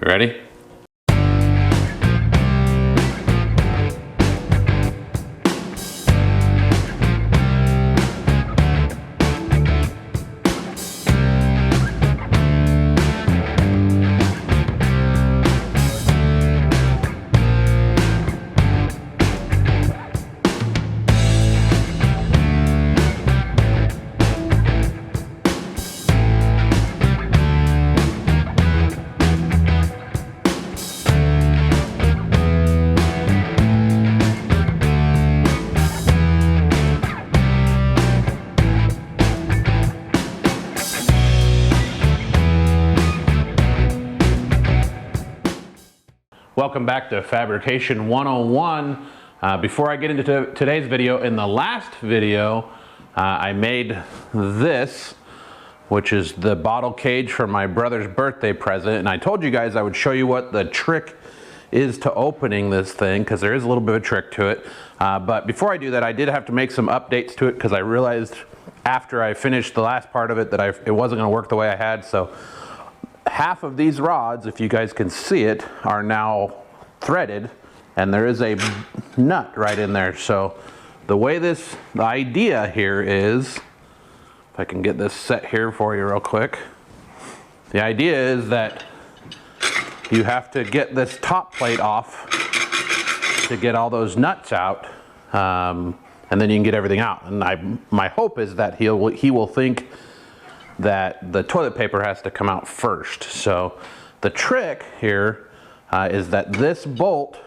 You ready? Welcome back to Fabrication 101. Before I get into today's video, in the last video I made this, which is the bottle cage for my brother's birthday present, and I told you guys I would show you what the trick is to opening this thing, because there is a little bit of a trick to it. But before I do that, I did have to make some updates to it, because I realized after I finished the last part of it that it wasn't going to work the way I had. So half of these rods, if you guys can see it, are now threaded, and there is a nut right in there. So the idea here is, if I can get this set here for you real quick, the idea is that you have to get this top plate off to get all those nuts out, and then you can get everything out. And my hope is that he will think that the toilet paper has to come out first. So the trick here is that this bolt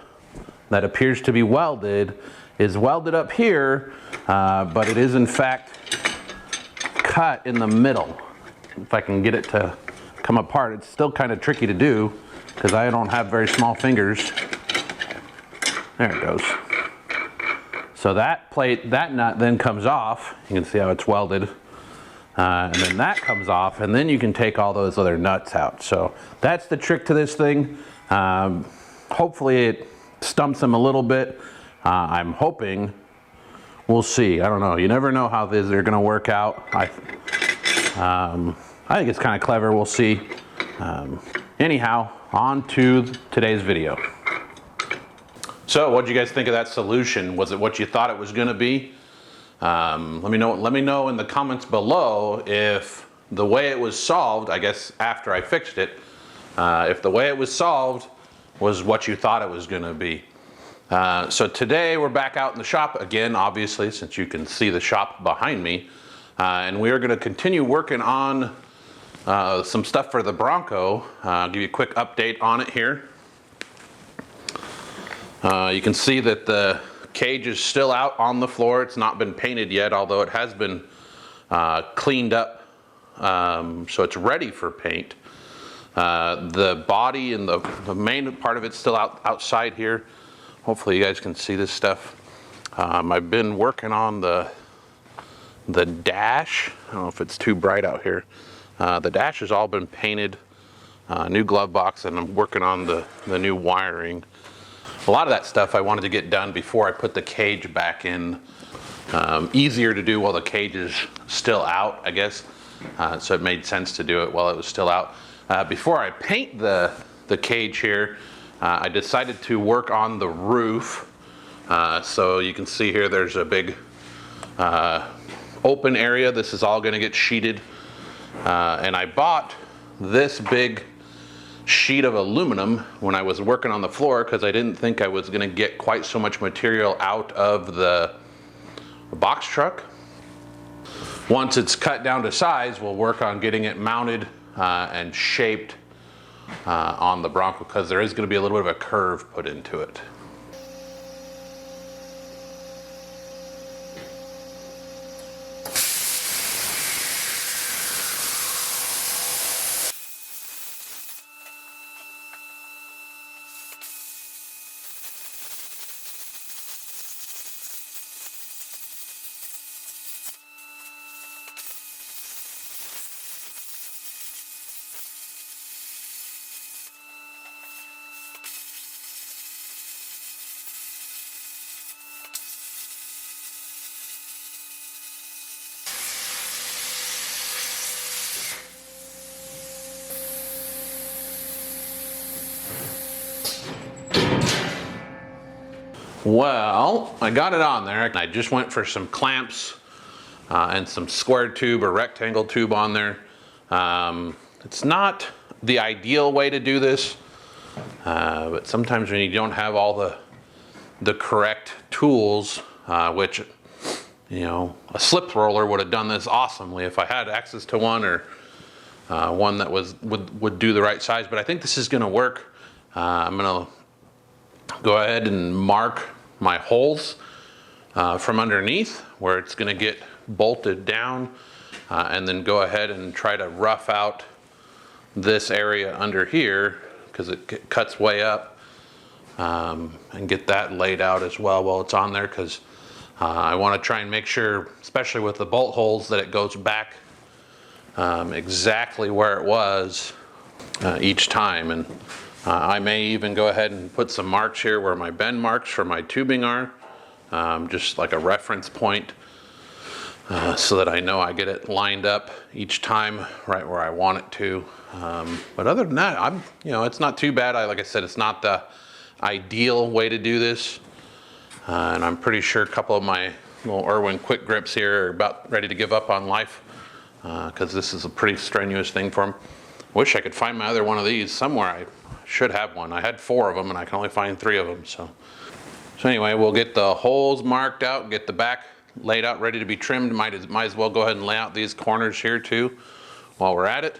that appears to be welded is welded up here, but it is in fact cut in the middle. If I can get it to come apart, it's still kind of tricky to do because I don't have very small fingers. There it goes. So that plate, that nut then comes off. You can see how it's welded. And then that comes off, and then you can take all those other nuts out. So that's the trick to this thing. Hopefully it stumps them a little bit. I'm hoping, we'll see. I don't know. You never know how they're going to work out. I think it's kind of clever. We'll see. Anyhow, on to today's video. So what did you guys think of that solution? Was it what you thought it was going to be? Let me know in the comments below if the way it was solved, I guess after I fixed it, if the way it was solved was what you thought it was going to be. So today we're back out in the shop again, obviously, since you can see the shop behind me, and we are going to continue working on some stuff for the Bronco. I'll give you a quick update on it here. You can see that the cage is still out on the floor. It's not been painted yet, although it has been cleaned up, so it's ready for paint. The body and the main part of it's still outside here. Hopefully you guys can see this stuff. I've been working on the dash. I don't know if it's too bright out here. The dash has all been painted, new glove box, and I'm working on the new wiring. A lot of that stuff I wanted to get done before I put the cage back in. Easier to do while the cage is still out, I guess. So it made sense to do it while it was still out. Before I paint the cage here, I decided to work on the roof. So you can see here there's a big open area. This is all going to get sheeted. And I bought this big sheet of aluminum when I was working on the floor because I didn't think I was going to get quite so much material out of the box truck. Once it's cut down to size, we'll work on getting it mounted and shaped on the Bronco, because there is going to be a little bit of a curve put into it. Well, I got it on there. I just went for some clamps and some square tube or rectangle tube on there. It's not the ideal way to do this, but sometimes when you don't have all the correct tools, which, you know, a slip roller would have done this awesomely if I had access to one, or one that would do the right size. But I think this is going to work. I'm going to go ahead and mark my holes from underneath where it's going to get bolted down, and then go ahead and try to rough out this area under here because it cuts way up, and get that laid out as well while it's on there, because I want to try and make sure, especially with the bolt holes, that it goes back exactly where it was each time. And I may even go ahead and put some marks here where my bend marks for my tubing are, just like a reference point, so that I know I get it lined up each time right where I want it to. But other than that, it's not too bad. Like I said, it's not the ideal way to do this, and I'm pretty sure a couple of my little Irwin quick grips here are about ready to give up on life, because this is a pretty strenuous thing for them. Wish I could find my other one of these somewhere. I should have one. I had 4 of them and I can only find 3 of them. So anyway, we'll get the holes marked out, get the back laid out, ready to be trimmed. Might as well go ahead and lay out these corners here too while we're at it.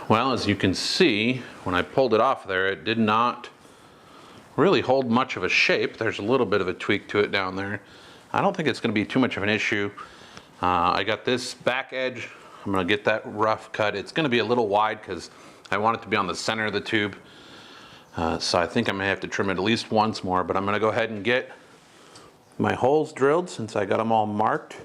Well, as you can see, when I pulled it off there, it did not really hold much of a shape. There's a little bit of a tweak to it down there. I don't think it's going to be too much of an issue. I got this back edge. I'm going to get that rough cut. It's going to be a little wide because I want it to be on the center of the tube. So I think I may have to trim it at least once more, but I'm going to go ahead and get my holes drilled since I got them all marked.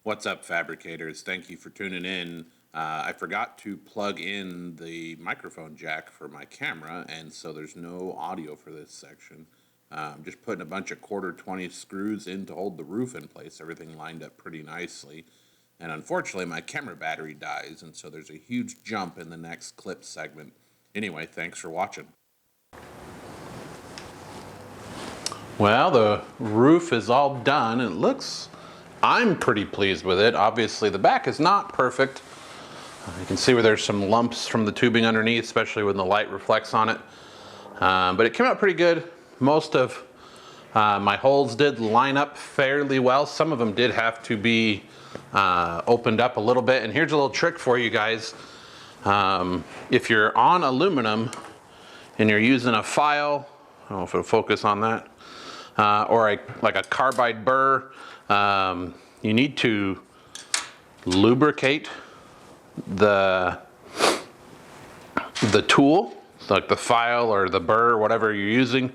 What's up, Fabricators? Thank you for tuning in. I forgot to plug in the microphone jack for my camera, and so there's no audio for this section. I'm just putting a bunch of 1/4-20 screws in to hold the roof in place. Everything lined up pretty nicely. And unfortunately, my camera battery dies, and so there's a huge jump in the next clip segment. Anyway, thanks for watching. Well, the roof is all done. It looks... I'm pretty pleased with it. Obviously, the back is not perfect. You can see where there's some lumps from the tubing underneath, especially when the light reflects on it. But it came out pretty good. Most of my holes did line up fairly well. Some of them did have to be opened up a little bit. And here's a little trick for you guys. If you're on aluminum and you're using a file, I don't know if it'll focus on that, or like a carbide burr, you need to lubricate the tool, like the file or the burr, whatever you're using.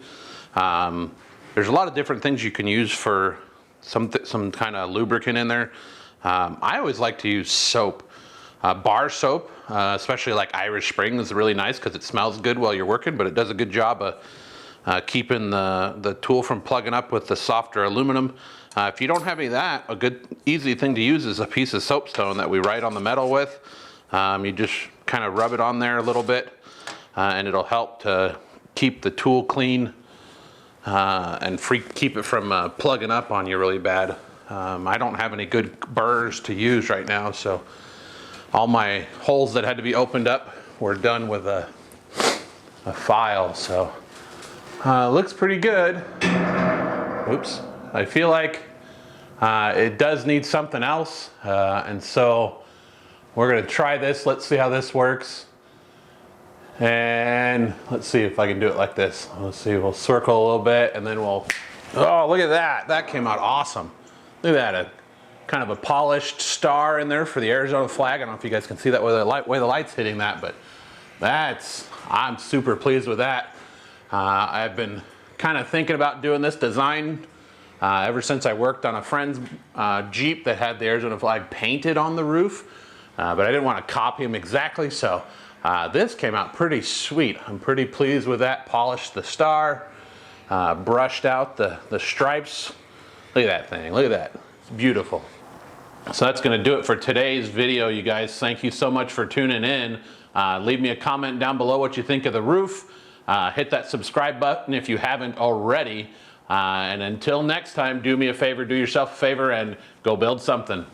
There's a lot of different things you can use for some kind of lubricant in there. I always like to use soap. Bar soap, especially like Irish Spring, is really nice because it smells good while you're working, but it does a good job of keeping the tool from plugging up with the softer aluminum. If you don't have any of that, a good easy thing to use is a piece of soapstone that we write on the metal with. You just kind of rub it on there a little bit, and it'll help to keep the tool clean and keep it from plugging up on you really bad. I don't have any good burrs to use right now, so all my holes that had to be opened up were done with a file. So looks pretty good. Oops. I feel like it does need something else, and so we're gonna try this. Let's see how this works. And let's see if I can do it like this. Let's see, we'll circle a little bit and then we'll, oh, look at that. That came out awesome. Look at that, kind of a polished star in there for the Arizona flag. I don't know if you guys can see that way the light's hitting that, but I'm super pleased with that. I've been kind of thinking about doing this design ever since I worked on a friend's Jeep that had the Arizona flag painted on the roof, but I didn't want to copy him exactly, so this came out pretty sweet. I'm pretty pleased with that. Polished the star, brushed out the stripes. Look at that thing, look at that, it's beautiful. So that's gonna do it for today's video, you guys. Thank you so much for tuning in. Leave me a comment down below what you think of the roof. Hit that subscribe button if you haven't already. And until next time, do me a favor, do yourself a favor, and go build something.